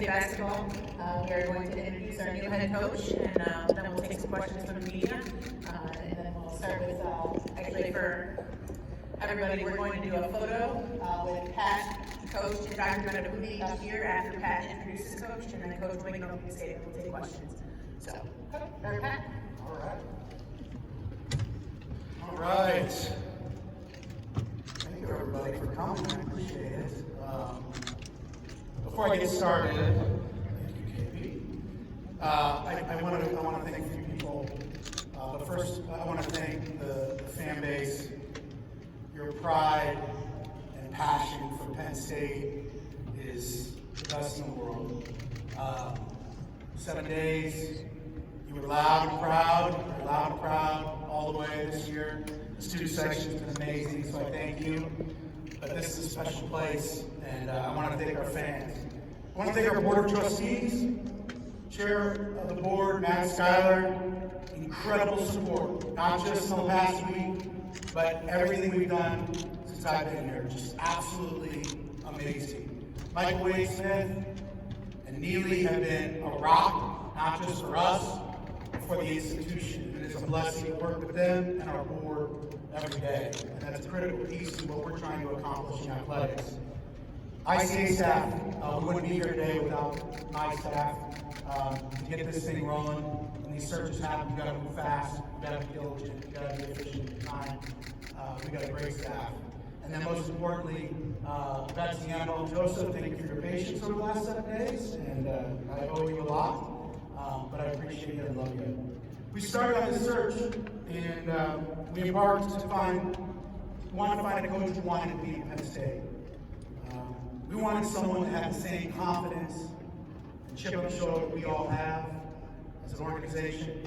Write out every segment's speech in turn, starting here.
State basketball. We are going to introduce our new head coach, and then we'll take some questions from the media. And then we'll start with, actually for everybody, we're going to do a photo with Pat, coach, and Dr. Benedicti up here after Pat introduces coach, and then Coach will make an opening statement. We'll take questions. So, Dr. Pat. All right. All right. Thank you, everybody, for coming. I appreciate it. Before I get started, thank you, KB. I want to thank a few people. But first, I want to thank the fan base. Your pride and passion for Penn State is the best in the world. 7 days, you were loud and proud, all the way this year. The student section has been amazing, so I thank you. But this is a special place, and I want to thank our fans. I want to thank our Board of Trustees, Chair of the Board, Matt Schuyler. Incredible support, not just in the past week, but everything we've done since I've been here. Just absolutely amazing. Michael Wade Smith and Neely have been a rock, not just for us, but for the institution. It is a blessing to work with them and our board every day. And that's a critical piece of what we're trying to accomplish in athletics. ICA staff, we wouldn't be here today without my staff. To get this thing rolling, when these searches happen, you gotta move fast, you gotta be diligent, you gotta be efficient with time. We got a great staff. And then most importantly, Betsy, Annabelle, and Joseph, thank you for your patience over the last 7 days, and I owe you a lot, but I appreciate you and love you. We started on this search, and we embarked to wanted to find a coach who wanted to be at Penn State. We wanted someone that had the same confidence and chip on the shoulder we all have as an organization.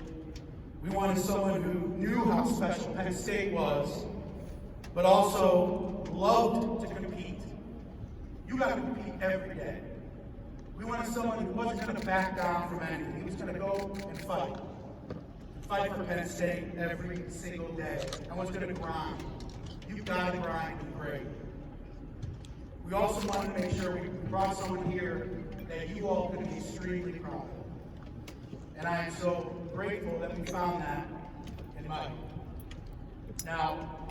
We wanted someone who knew how special Penn State was, but also loved to compete. You got to compete every day. We wanted someone who wasn't going to back down from anything. He was going to go and fight for Penn State every single day. And was going to grind. You've got to grind and be great. We also wanted to make sure we brought someone here that you all could be extremely proud of. And I am so grateful that we found that in Mike. Now,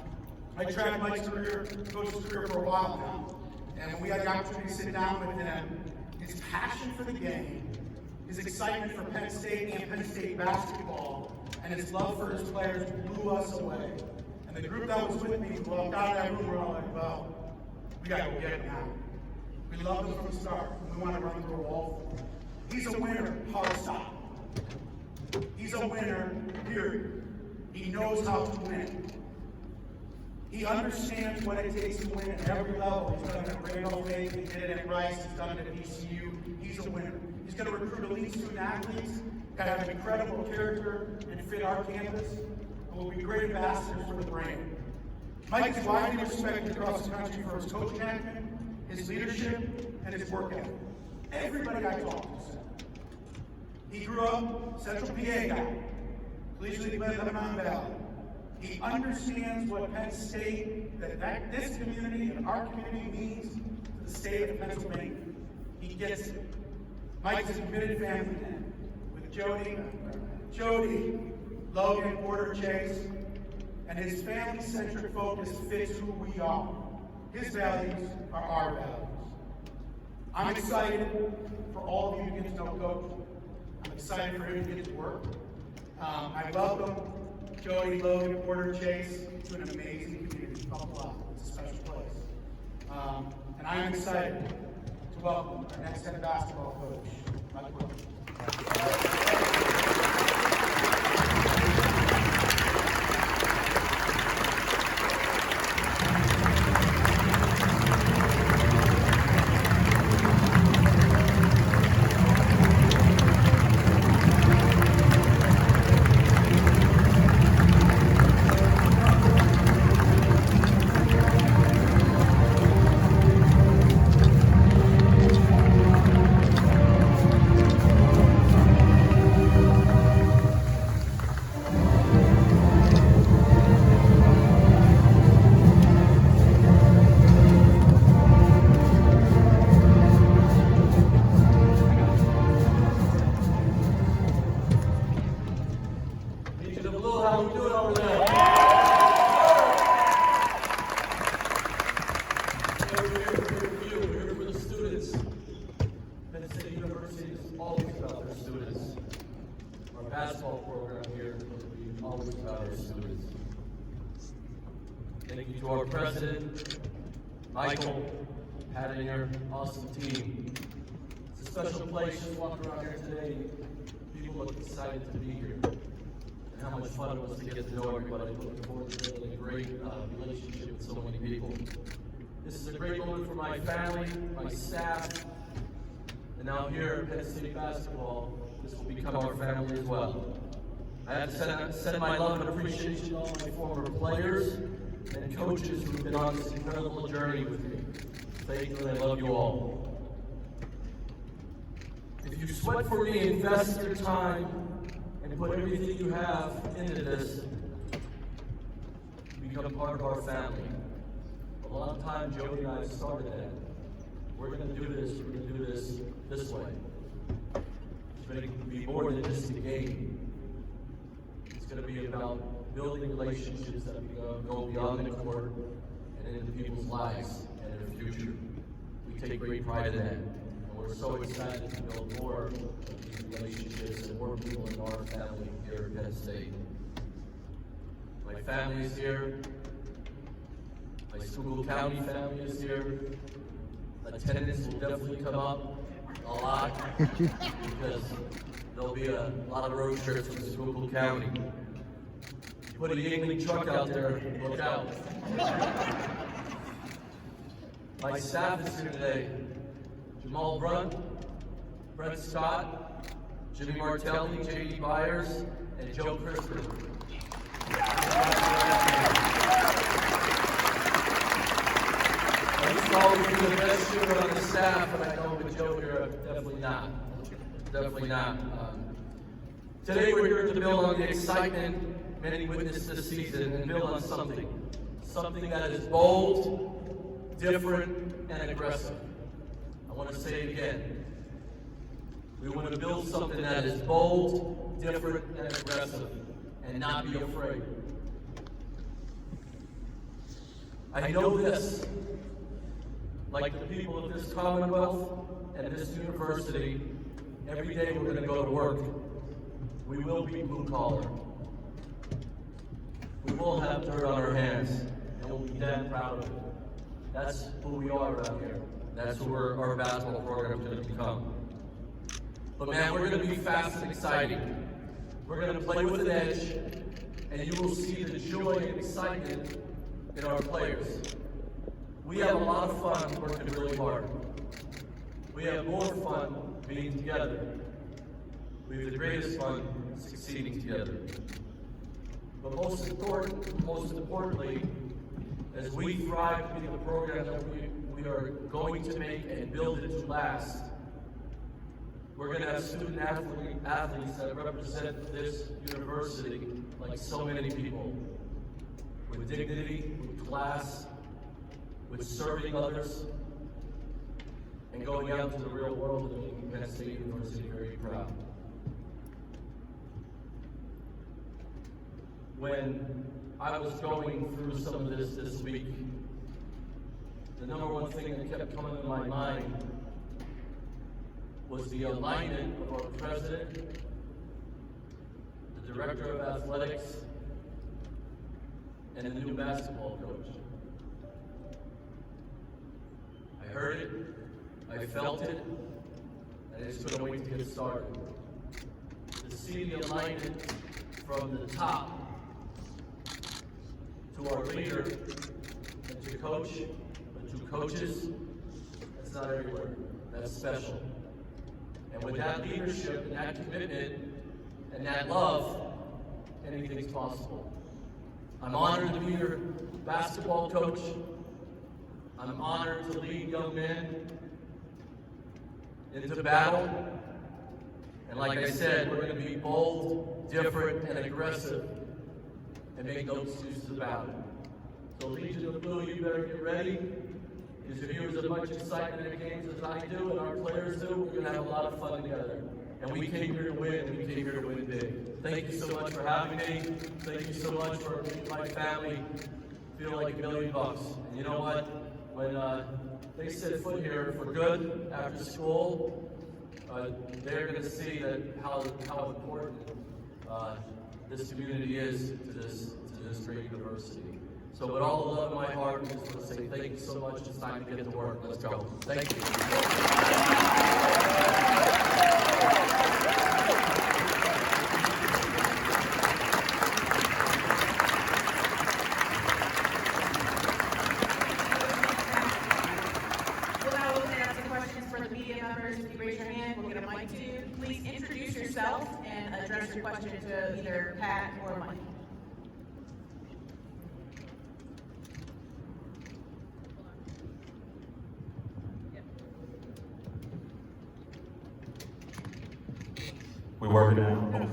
I tracked Mike's career, coach's career for a while now, and when we had the opportunity to sit down with him, his passion for the game, his excitement for Penn State and Penn State basketball, and his love for his players blew us away. And the group that was with me walked out of that room, we're all like, well, we gotta go get him now. We loved him from the start. We want to run through a wall. He's a winner, hard stop. He's a winner, period. He knows how to win. He understands what it takes to win at every level. He's done it at Rhoades, he did it at Bryce, he's done it at ECU. He's a winner. He's going to recruit elite student athletes that have an incredible character and fit our campus, and will be great ambassadors for the brand. Mike is widely respected across the country for his coaching acumen, his leadership, and his work ethic. Everybody I talk to said. He grew up Central PA guy, collegiately led the Mountain Valley. He understands what Penn State, this community and our community means to the state of Pennsylvania. He gets it. Mike is a committed family man with Jody, Logan, Porter, Chase, and his family-centric focus fits who we are. His values are our values. I'm excited for all of you to get to know Coach. I'm excited for him to get to work. I welcome Jody, Logan, Porter, Chase to an amazing community. It's a special place. And I am excited to welcome our next head basketball coach, Mike Williams. State University is always about their students. Our basketball program here will be always about our students. Thank you to our president, Michael, Pat and your awesome team. It's a special place. Just walking around here today, people look excited to be here. And how much fun it was to get to know everybody. Looking forward to building a great relationship with so many people. This is a great moment for my family, my staff, and now here at Penn State basketball, this will become our family as well. I have to send my love and appreciation to all my former players and coaches who have been on this incredible journey with me. Thank you, and I love you all. If you sweat for me, invest your time, and put everything you have into this, you become part of our family. A long time, Jody and I started that. We're going to do this way. It's going to be more than just a game. It's going to be about building relationships that go beyond the court and into people's lives and their future. We take great pride in that. And we're so excited to build more of these relationships and more people in our family here at Penn State. My family is here. My Schuylkill County family is here. Attendance will definitely come up a lot because there'll be a lot of road trips from Schuylkill County. Put a Yingling truck out there, look out. My staff is here today. Jamal Brunt, Brett Scott, Jimmy Martelli, J.D. Byers, and Joe Crispin. I used to always be the best shooter on the staff, but I know with Joe here, definitely not. Definitely not. Today we're here to build on the excitement many witnessed this season and build on something that is bold, different, and aggressive. I want to say it again. We want to build something that is bold, different, and aggressive, and not be afraid. I know this, like the people of this Commonwealth and this university, every day we're going to go to work. We will be blue collar. We will have dirt on our hands, and we'll be damn proud of it. That's who we are around here. That's who our basketball program is going to become. But man, we're going to be fast and exciting. We're going to play with an edge, and you will see the joy and excitement in our players. We have a lot of fun working really hard. We have more fun being together. We have the greatest fun succeeding together. But most importantly, as we thrive to be the program that we are going to make and build it to last, we're going to have student athletes that represent this university like so many people, with dignity, with class, with serving others, and going out to the real world and making Penn State University very proud. When I was going through some of this week, the number one thing that kept coming to my mind was the alignment of our president, the director of athletics, and the new basketball coach. I heard it, I felt it, and I just couldn't wait to get started. To see the alignment from the top to our leader and to coach, but to coaches, that's not everywhere. That's special. And with that leadership and that commitment and that love, anything's possible. I'm honored to be your basketball coach. I'm honored to lead young men into battle. And like I said, we're going to be bold, different, and aggressive, and make no excuses about it. So Legion of Blue, you better get ready. Because if you have as much excitement in games as I do and our players do, we're going to have a lot of fun together. And we came here to win, and we came here to win big. Thank you so much for having me. Thank you so much for making my family feel like $1 million. And you know what? When they set foot here for good after school, they're going to see that how important this community is to this great university. So with all the love in my heart, I just want to say thank you so much. It's time to get to work. Let's go. Thank you. We'll now open it up to questions for the media members. If you raise your hand, we'll get a mic to you. Please introduce yourself and address your question to either Pat or Mike. We working now.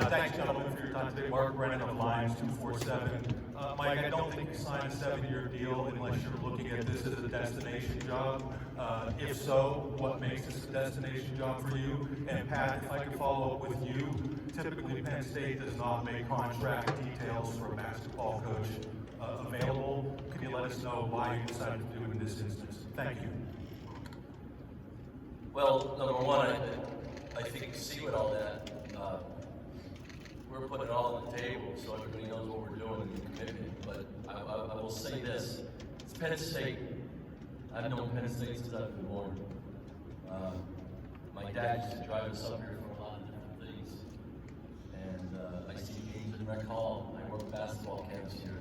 Thanks, gentlemen, for your time today. Mark Brennan of Lions 247. Mike, I don't think you signed a 7-year deal unless you're looking at this as a destination job. If so, what makes this a destination job for you? And Pat, if I could follow up with you, typically Penn State does not make contract details for a basketball coach available. Could you let us know why you decided to do it in this instance? Thank you. Well, number one, I think you see with all that, we're putting it all on the table so everybody knows what we're doing in the commitment. But I will say this, it's Penn State. I've known Penn State since I've been born. My dad used to drive us up here for a lot of different things. And I see games in Rec Hall. I work basketball camps here.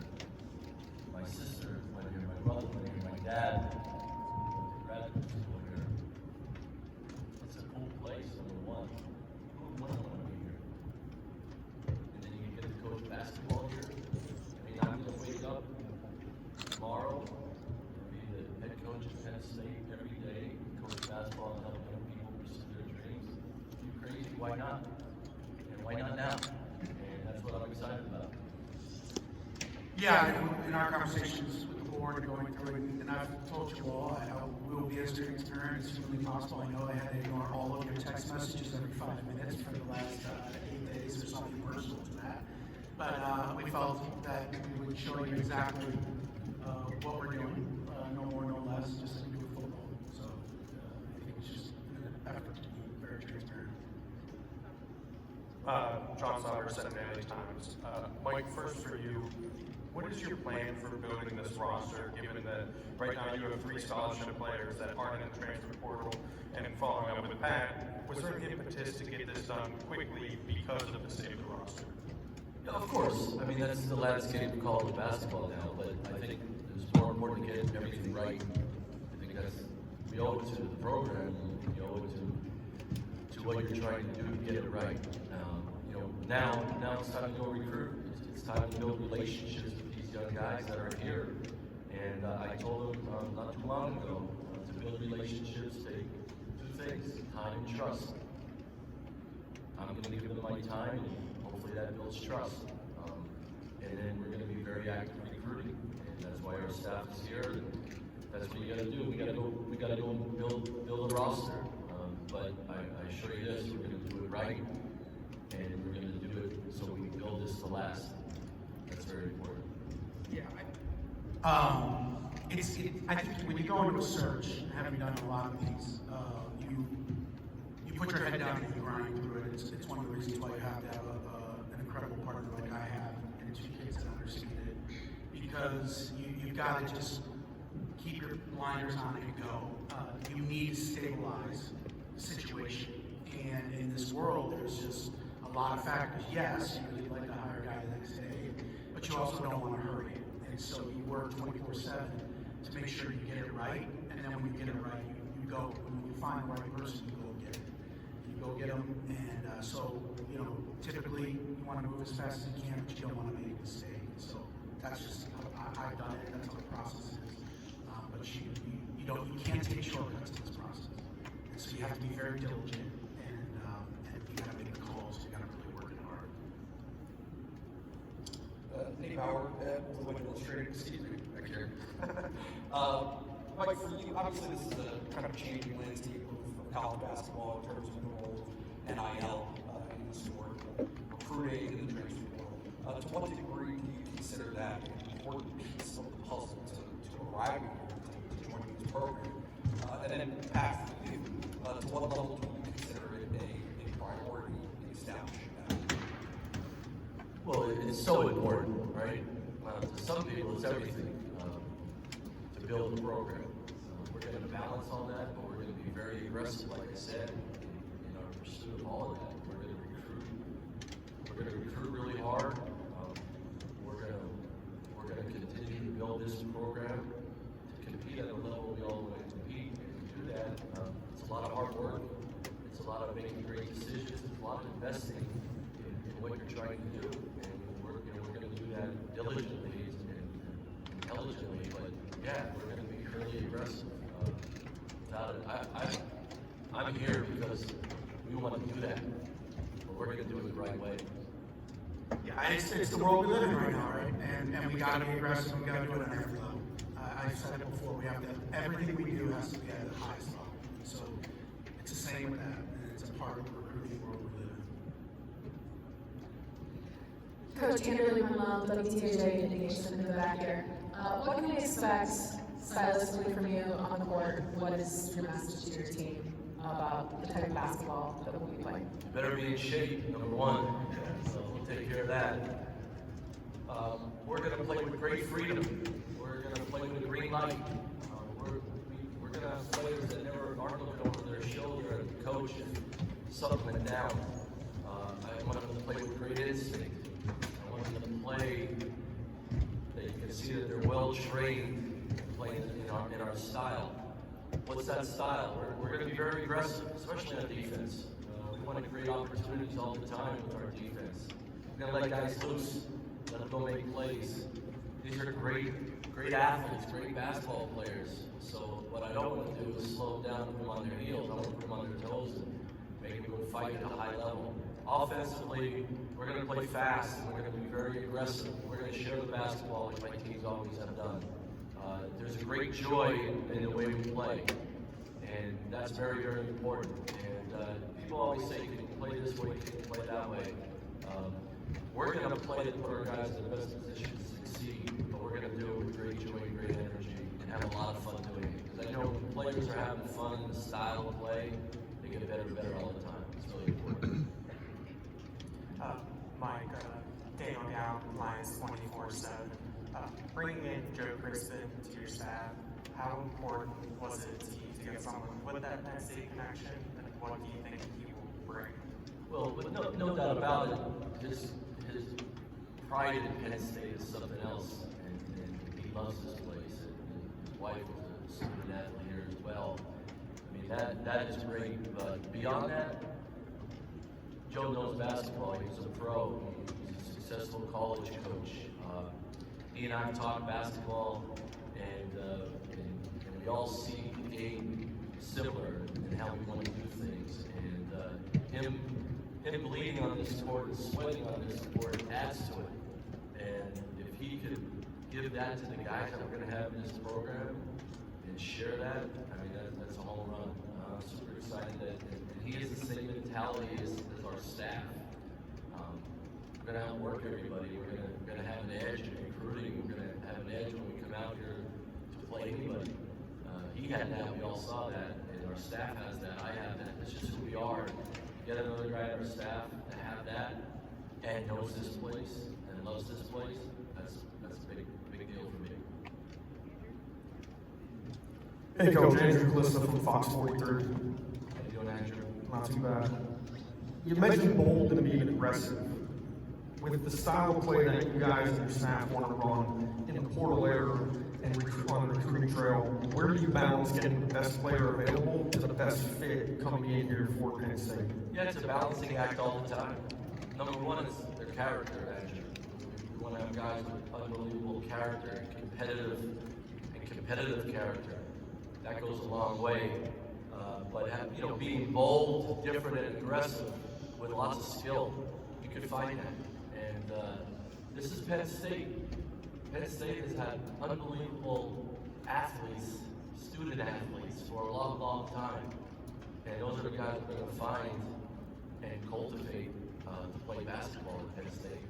My sister went here, my brother went here, my dad went to graduate school here. It's a cool place, number one. Who wouldn't want to be here? And then you get to coach basketball here. I mean, I'm going to wake up tomorrow and be the head coach of Penn State every day, coach basketball and help young people pursue their dreams. You crazy? Why not? And why not now? And that's what I'm excited about. Yeah, in our conversations with the board going through it, and I've told you all, I will be as transparent as humanly possible. I know I had to ignore all of your text messages every 5 minutes for the last 8 days or something personal to that. But we felt that we would show you exactly what we're doing, no more, no less, just like we do football. So I think it's just an effort to be very transparent. John Sauber, Senate Daily Times. Mike, first for you, what is your plan for building this roster, given that right now you have 3 scholarship players that aren't in the transfer portal? And following up with Pat, was there an impetus to get this done quickly because of the state of the roster? Yeah, of course. I mean, that's the landscape of college basketball now, but I think it's more important to get everything right. I think that's, we owe it to the program, we owe it to what you're trying to do to get it right. Now it's time to go recruit. It's time to build relationships with these young guys that are here. And I told them not too long ago, to build relationships, take 2 things, time and trust. I'm going to give them my time, and hopefully that builds trust. And then we're going to be very active recruiting, and that's why our staff is here. And that's what you got to do. We got to go and build a roster. But I assure you this: we're going to do it right, and we're going to do it so we can build this to last. That's very important. Yeah, I think when you go into a search, having done a lot of these, you put your head down and you grind through it. It's one of the reasons why you have to have an incredible partner like I have and 2 kids that understand it, because you've got to just keep your blinders on and go. You need to stabilize the situation, and in this world, there's just a lot of factors. Yes, you really like to hire a guy the next day, but you also don't want to hurry it. And so you work 24/7 to make sure you get it right, and then when you get it right, you go. When you find the right person, you go get it. You go get them, and so, typically you want to move as fast as you can, but you don't want to make a mistake. So that's just how I've done it. That's how the process is. But you can't take shortcuts in this process. And so you have to be very diligent, and you got to make the calls. You got to really work it hard. Nate Bauer, Women Illustrated, excuse me, back here. Mike, for you, obviously this is a kind of changing landscape of college basketball in terms of the role of NIL in the sport, recruiting in the transfer portal. To what degree do you consider that an important piece of the puzzle to arriving here to joining this program? And then Pat, to what level do you consider it a priority in establishing that? Well, it's so important, right? To some people, it's everything to build a program. We're going to balance on that, but we're going to be very aggressive, like I said, in our pursuit of all of that. We're going to recruit. We're going to recruit really hard. We're going to continue to build this program to compete at the level we all want to compete. And to do that, it's a lot of hard work. It's a lot of making great decisions. It's a lot of investing in what you're trying to do. And we're going to do that diligently and intelligently. But yeah, we're going to be really aggressive. Without it, I'm here because we want to do that. But we're going to do it the right way. Yeah, it's the world we live in right now, right? And we got to be aggressive. We got to do it on every level. I said it before. We have to. Everything we do has to be at the highest level. So it's the same with that, and it's a part of the recruiting world we live in. Coach Andrew Leeman, WTAJ Indication in the back here. What can we expect stylistically from you on the court? What is your message to your team about the type of basketball that we'll be playing? You better be in shape, number one. So we'll take care of that. We're going to play with great freedom. We're going to play with a green light. We're going to have players that never aren't looking over their shoulder at the coach if something went down. I want them to play with great instinct. I want them to play that you can see that they're well trained playing in our style. What's that style? We're going to be very aggressive, especially on defense. We want to create opportunities all the time with our defense. We're going to let guys loose, let them go make plays. These are great athletes, great basketball players. So what I don't want to do is slow them down and put them on their heels. I want to put them on their toes and make them go fight at a high level. Offensively, we're going to play fast and we're going to be very aggressive. We're going to share the basketball like my teams always have done. There's a great joy in the way we play, and that's very, very important. And people always say, you can play this way, you can play that way. We're going to play to put our guys in the best position to succeed, but we're going to do it with great joy, great energy, and have a lot of fun doing it. Because I know when players are having fun in the style of play, they get better and better all the time. It's really important. Mike, Daniel Down, Lions 24/7. Bringing in Joe Crispin to your staff, how important was it to you to get someone with that Penn State connection, and what do you think he will bring? Well, but no doubt about it, his pride in Penn State is something else, and he loves this place, and his wife was a student athlete here as well. I mean, that is great, but beyond that, Joe knows basketball. He's a pro. He's a successful college coach. He and I talk basketball, and we all see the game similar in how we want to do things. And him bleeding on this court and sweating on this court adds to it. And if he could give that to the guys that we're going to have in this program and share that, I mean, that's a home run. I'm super excited that, and he has the same mentality as our staff. We're going to outwork everybody. We're going to have an edge in recruiting. We're going to have an edge when we come out here to play anybody. He had that. We all saw that. And our staff has that. I have that. That's just who we are. Get another guy on our staff to have that and knows this place and loves this place. That's a big deal for me. Hey, Coach, Andrew Calista from Fox 43. How you doing, Andrew? Not too bad. You mentioned bold and being aggressive. With the style of play that you guys and your staff want to run in the portal era and on the recruiting trail, where do you balance getting the best player available to the best fit coming in here for Penn State? Yeah, it's a balancing act all the time. Number one is their character, Andrew. We want to have guys with unbelievable character, competitive character. That goes a long way. But being bold, different, and aggressive with lots of skill, you can find that. And this is Penn State. Penn State has had unbelievable athletes, student athletes, for a long, long time. And those are the guys we're going to find and cultivate to play basketball at Penn State.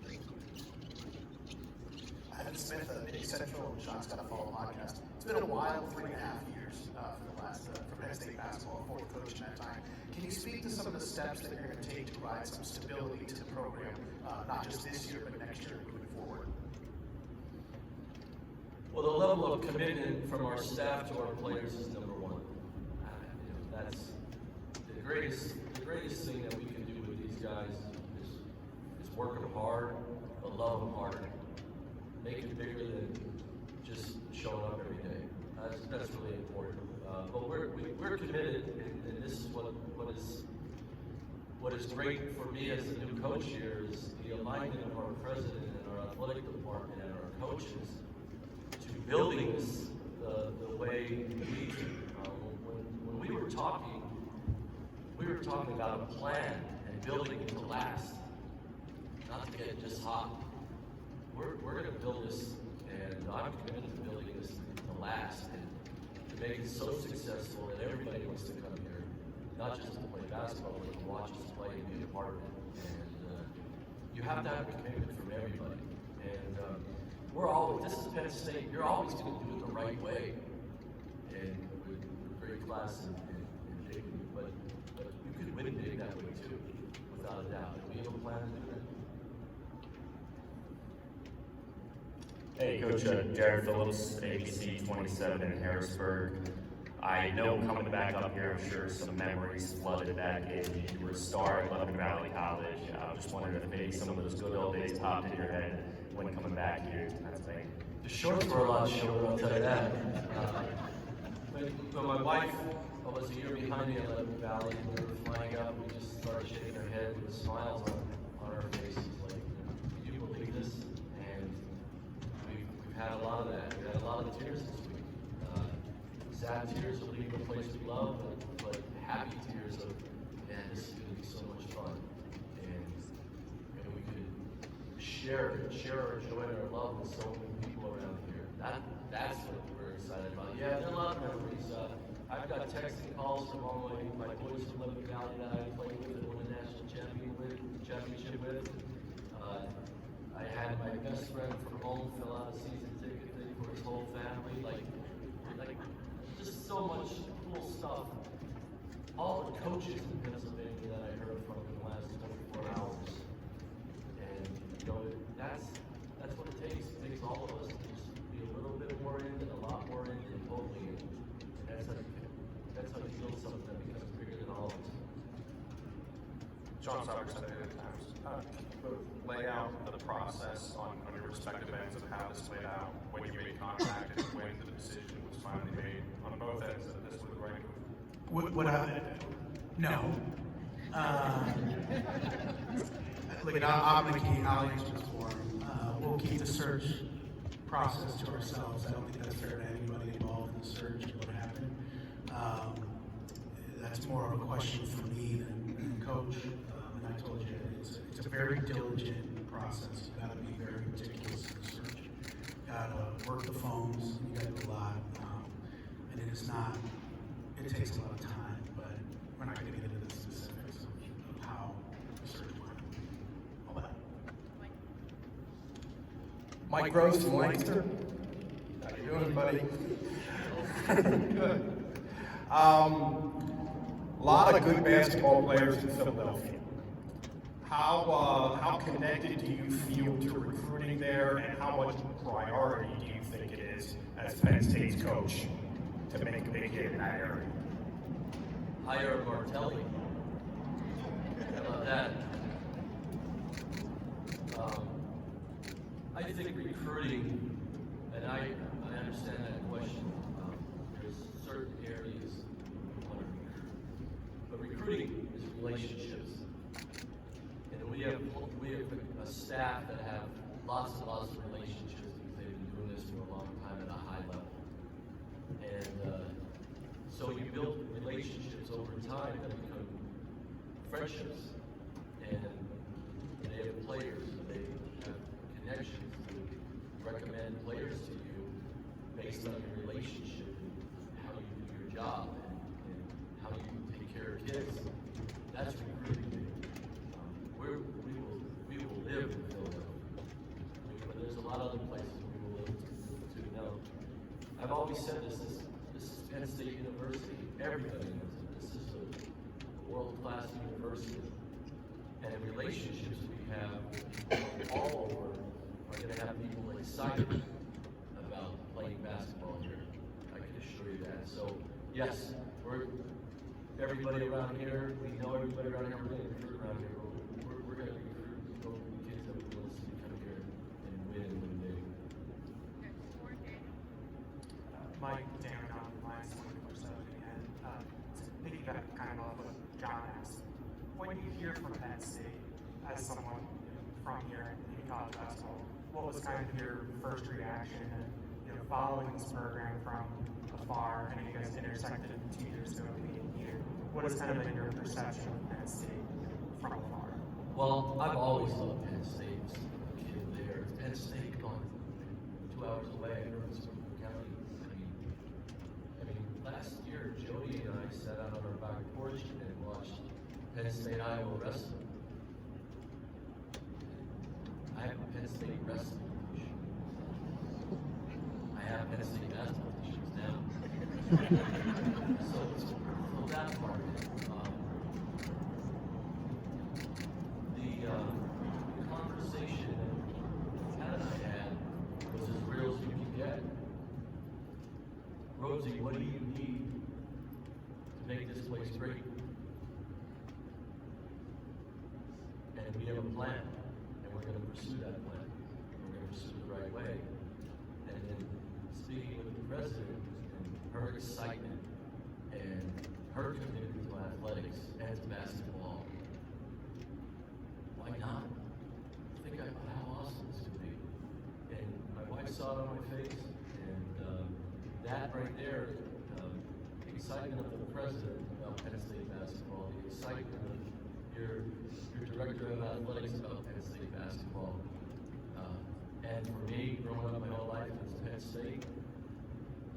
Evan Smith, Big Central and Sean's Got to Follow podcast. It's been a wild 3.5 years for Penn State basketball, fourth coach in that time. to some of the steps that you're going to take to provide some stability to the program, not just this year, but next year moving forward. Well, the level of commitment from our staff to our players is number one. That's the greatest thing that we can do with these guys is work them hard, but love them hard. Make it bigger than just showing up every day. That's really important. But we're committed, and this is what is great for me as the new coach here is the alignment of our president and our athletic department and our coaches to building this the way we do. When we were talking about a plan and building it to last, not to get just hot. We're going to build this, and I'm committed to building this to last and to make it so successful that everybody wants to come here, not just to play basketball, but to watch us play and be a part of it. And you have to have a commitment from everybody. And this is Penn State, you're always going to do it the right way. And with great class and dignity, but you could win big that way too, without a doubt. And we have a plan to do that. Hey, Coach Jared Phillips, ABC 27 in Harrisburg. I know coming back up here, I'm sure some memories flooded back in. You were a star at Lebanon Valley College. I was just wondering if maybe some of those good old days popped in your head when coming back here to Pennsylvania. The shorts were a lot shorter, I'll tell you that. But my wife was a year behind me at Lebanon Valley. We were flying up, we just started shaking our head with smiles on our faces. Like, do you believe this? And we've had a lot of that. We had a lot of tears this week. Sad tears of leaving a place we love, but happy tears of, man, this is going to be so much fun. And we could share our joy and our love with so many people around here. That's what we're excited about. Yeah, there are a lot of memories. I've got texting calls from all my boys from Lebanon Valley that I played with and won a national championship with. I had my best friend from home fill out a season ticket thing for his whole family. Like just so much cool stuff. All the coaches in Pennsylvania that I heard from in the last 24 hours. And that's what it takes. It takes all of us to just be a little bit more in and a lot more in and totally in. And that's how you build something that becomes bigger than all of us. John Sauer said it at times. Lay out the process on your respective ends of how this played out, when you made contact, and when the decision was finally made on both ends that this was the right move. No. Look, I'm going to keep answer this for him. We'll keep the search process to ourselves. I don't think that's fair to anybody involved in the search or what happened. That's more of a question for me than coach. And I told you, it's a very diligent process. You got to be very meticulous in the search. You got to work the phones. You got to do a lot. And it takes a lot of time, but we're not going to get into the specifics of how the search went. All that. Mike Rhoades from Lancaster. How you doing, buddy? Good. A lot of good basketball players in Philadelphia. How connected do you feel to recruiting there, and how much priority do you think it is as Penn State's coach to make a big hit in that area? Hire Martelli. How about that? I think recruiting, and I understand that question. There's certain areas we want to recruit, but recruiting is relationships, and we have a staff that have lots and lots of relationships because they've been doing this for a long time at a high level, and so you build relationships over time that become friendships, and they have players, and they have connections to recommend players to you based on your relationship and how you do your job and how you take care of kids. That's recruiting. We will live in Philadelphia. But there's a lot of other places we will live to know. I've always said this is Penn State University. Everybody knows it. This is the world-class university. And the relationships we have all over are going to have people excited about playing basketball here. I can assure you that. So, yes, everybody around here, we know everybody around here, we're going to recruit around here. We're going to recruit kids that we want to see come here and win big. Mike, Dan, on Lions 24/7 again. To piggyback kind of off what John asked, when you hear from Penn State, as someone from here in college basketball, what was kind of your first reaction and following this program from afar? And you guys intersected 2 years ago being here. What has kind of been your perception of Penn State from afar? Well, I've always loved Penn State. As a kid there, Penn State gone 2 hours away in Rhoades County. I mean, last year Jody and I sat out on our back porch and watched Penn State Iowa wrestling. I have a Penn State wrestling t-shirt. I have Penn State basketball t-shirts now. So that part of it. The conversation that Kat and I had was as real as you can get. Rhoades, what do you need to make this place great? And we have a plan, and we're going to pursue that plan. We're going to pursue it the right way. And then speaking with the president and her excitement and her commitment to athletics and to basketball, why not? Think about how awesome this could be. And my wife saw it on my face, and that right there, the excitement of the president about Penn State basketball, the excitement of your director of athletics about Penn State basketball, and for me, growing up my whole life as Penn State,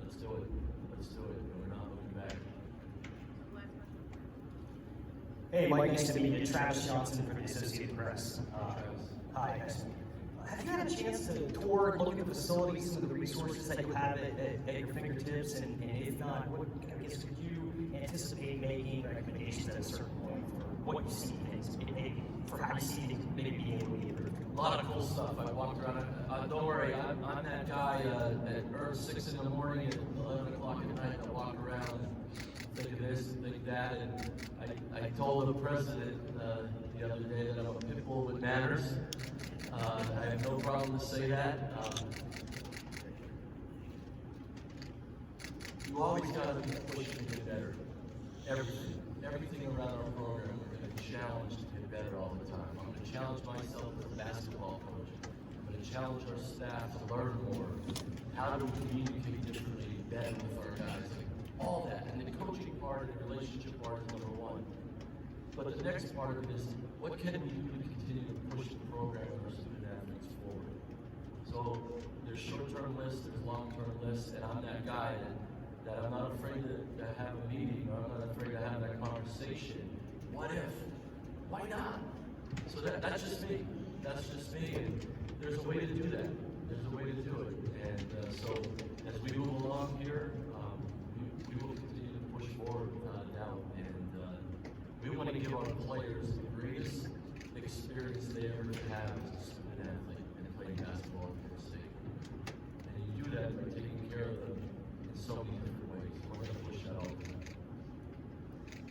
let's do it. Let's do it. And we're not looking back. Hey, Mike, nice to meet you. Travis Johnson from the Associated Press. Hi, nice to meet you. Have you had a chance to tour and look at the facilities, some of the resources that you have at your fingertips? And if not, what I guess would you anticipate making recommendations at a certain point for what you see things, maybe for how you see things maybe being able to get through? A lot of cool stuff. I walked around. Don't worry, I'm that guy at 6 in the morning and 11 o'clock at night. I walk around and think of this and think that. And I told the president the other day that I'm a pit bull with manners. I have no problem to say that. You always got to be pushing to get better. Everything around our program, we're going to challenge to get better all the time. I'm going to challenge myself as a basketball coach. I'm going to challenge our staff to learn more. How do we communicate differently, better with our guys? All that. And the coaching part and the relationship part is number one. But the next part of it is, what can we do to continue to push the program and our student athletes forward? So there's short-term lists, there's long-term lists, and I'm that guy that I'm not afraid to have a meeting, or I'm not afraid to have that conversation. What if? Why not? So that's just me. That's just me. And there's a way to do that. There's a way to do it. And so as we move along here, we will continue to push forward without a doubt. And we want to give our players the greatest experience they ever have as a student athlete and playing basketball at Penn State. And you do that by taking care of them in so many different ways. We're going to push that all the time.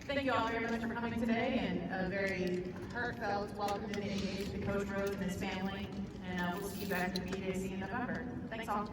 Thank you all very much for coming today, and a very heartfelt welcome to Coach Rhoades and his family. And we'll see you back at the BJC in November. Thanks all.